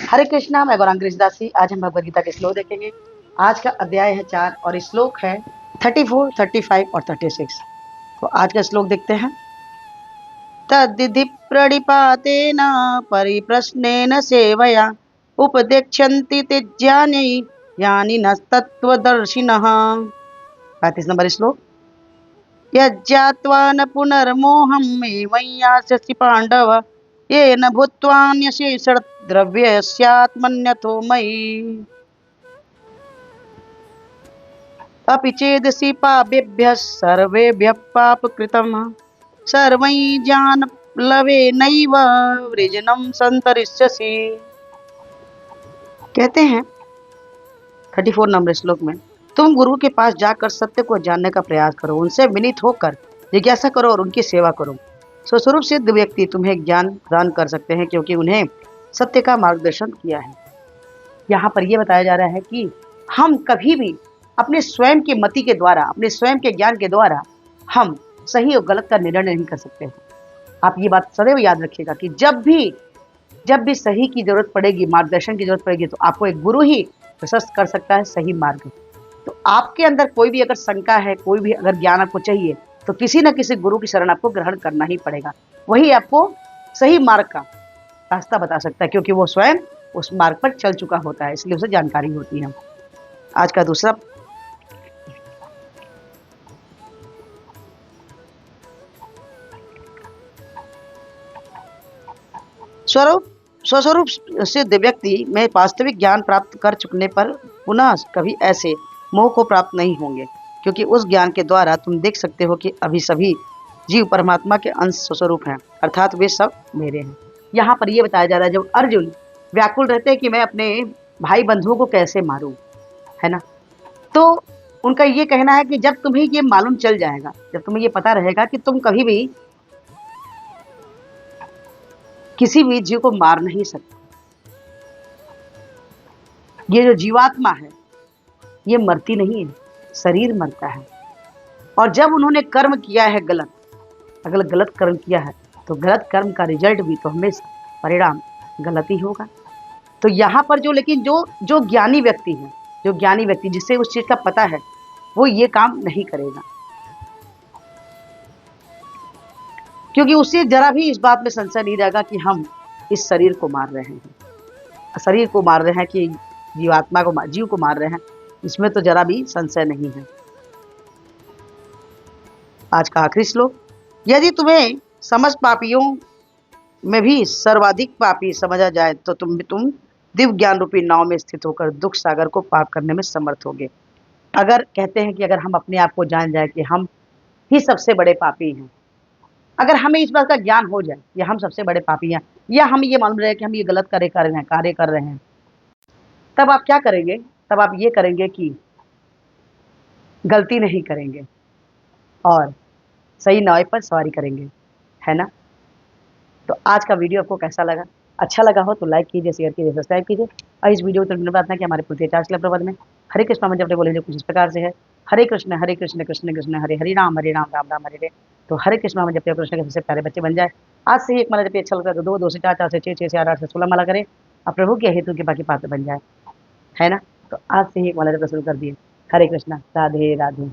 हरे कृष्णा, मैं गौरांग कृष्णदासी। आज हम भगवद गीता के श्लोक देखेंगे। आज का अध्याय है 4 और श्लोक है 34, 35 और 36। तो आज का श्लोक देखते हैं। तद्विधि प्रणिपातेन परिप्रश्नेन सेवया उपदेक्षन्ति ते ज्ञानी ज्ञानिनस्तत्त्वदर्शिनः। 35 नंबर श्लोक। यज्ञात्वा न पुनर्मोहं एवं यास्यसि पाण्डव येन भूत्वान्यशेषद्रव्यस्यात्मन्यथो मयि अपि चेदसि पापेभ्यः सर्वेभ्यः पापकृतं सर्वै जानप्लवेनैव वृजनं सन्तरिष्यसि। कहते हैं 34 नंबर श्लोक में, तुम गुरु के पास जाकर सत्य को जानने का प्रयास करो, उनसे विनीत होकर जिज्ञासा करो और उनकी सेवा करो। स्वस्वरूप सिद्ध व्यक्ति तुम्हें ज्ञान प्रदान कर सकते हैं क्योंकि उन्हें सत्य का मार्गदर्शन किया है। यहाँ पर यह बताया जा रहा है कि हम कभी भी अपने स्वयं की मति के द्वारा, अपने स्वयं के ज्ञान के द्वारा हम सही और गलत का निर्णय नहीं कर सकते। आप ये बात सदैव याद रखिएगा कि जब भी सही की जरूरत पड़ेगी, मार्गदर्शन की जरूरत पड़ेगी, तो आपको एक गुरु ही प्रशस्त कर सकता है सही मार्ग। तो आपके अंदर कोई भी अगर शंका है, कोई भी अगर ज्ञान आपको चाहिए, तो किसी न किसी गुरु की शरण आपको ग्रहण करना ही पड़ेगा। वही आपको सही मार्ग का रास्ता बता सकता है क्योंकि वो स्वयं उस मार्ग पर चल चुका होता है, इसलिए उसे जानकारी होती है। आज का दूसरा स्वस्वरूप सिद्ध व्यक्ति में वास्तविक ज्ञान प्राप्त कर चुकने पर पुनः कभी ऐसे मोह को प्राप्त नहीं होंगे क्योंकि उस ज्ञान के द्वारा तुम देख सकते हो कि अभी सभी जीव परमात्मा के अंश स्वस्वरूप हैं, अर्थात वे सब मेरे हैं। यहाँ पर यह बताया जा रहा है, जब अर्जुन व्याकुल रहते हैं कि मैं अपने भाई बंधुओं को कैसे मारूं, है ना, तो उनका ये कहना है कि जब तुम्हें ये मालूम चल जाएगा, जब तुम्हें ये पता रहेगा कि तुम कभी भी किसी भी जीव को मार नहीं सकते, ये जो जीवात्मा है ये मरती नहीं है, शरीर मरता है। और जब उन्होंने कर्म किया है गलत, अगर गलत कर्म किया है तो गलत कर्म का रिजल्ट भी तो हमेशा परिणाम गलत ही होगा। तो यहाँ पर लेकिन जो ज्ञानी व्यक्ति है, जो ज्ञानी व्यक्ति जिसे उस चीज का पता है, वो ये काम नहीं करेगा क्योंकि उससे जरा भी इस बात में संशय नहीं रहेगा कि हम इस शरीर को मार रहे हैं, शरीर को मार रहे हैं कि जीवात्मा को, जीव को मार रहे हैं, इसमें तो जरा भी संशय नहीं है। आज का आखिरी श्लोक। यदि तुम्हें समस्त पापियों में भी सर्वाधिक पापी समझा जाए तो तुम दिव्य ज्ञान रूपी नाव में स्थित होकर दुख सागर को पार करने में समर्थ होगे। अगर कहते हैं कि अगर हम अपने आप को जान जाए कि हम ही सबसे बड़े पापी हैं, अगर हमें इस बात का ज्ञान हो जाए कि हम सबसे बड़े पापी हैं, या हम ये मालूम रहे कि हम ये गलत कार्य कर रहे हैं, तब आप क्या करेंगे? तब आप ये करेंगे कि गलती नहीं करेंगे और सही नाव पर सवारी करेंगे, है ना। तो आज का वीडियो आपको कैसा लगा? अच्छा लगा हो तो लाइक कीजिए, शेयर कीजिए, सब्सक्राइब कीजिए। और इस वीडियो को प्रार्थना कि हमारे पृथ्वी 4 प्रपद में हरे कृष्ण मंत्र अपने बोले जो कुछ इस प्रकार से है, हरे कृष्ण कृष्ण कृष्ण हरे हरे, राम राम राम हरे हरे। तो हरे कृष्ण में जब कृष्ण के सबसे प्यारे बच्चे बन जाए, आज से ही एक माला जब अच्छा लगता है तो 2 से 4, 4 से 6, 6 से 8, 8 से 16 माला करें और प्रभु के हेतु के बाकी पात्र बन जाए, है ना। तो आज से ही एक माला जब शुरू कर दिए। हरे कृष्णा, राधे राधे।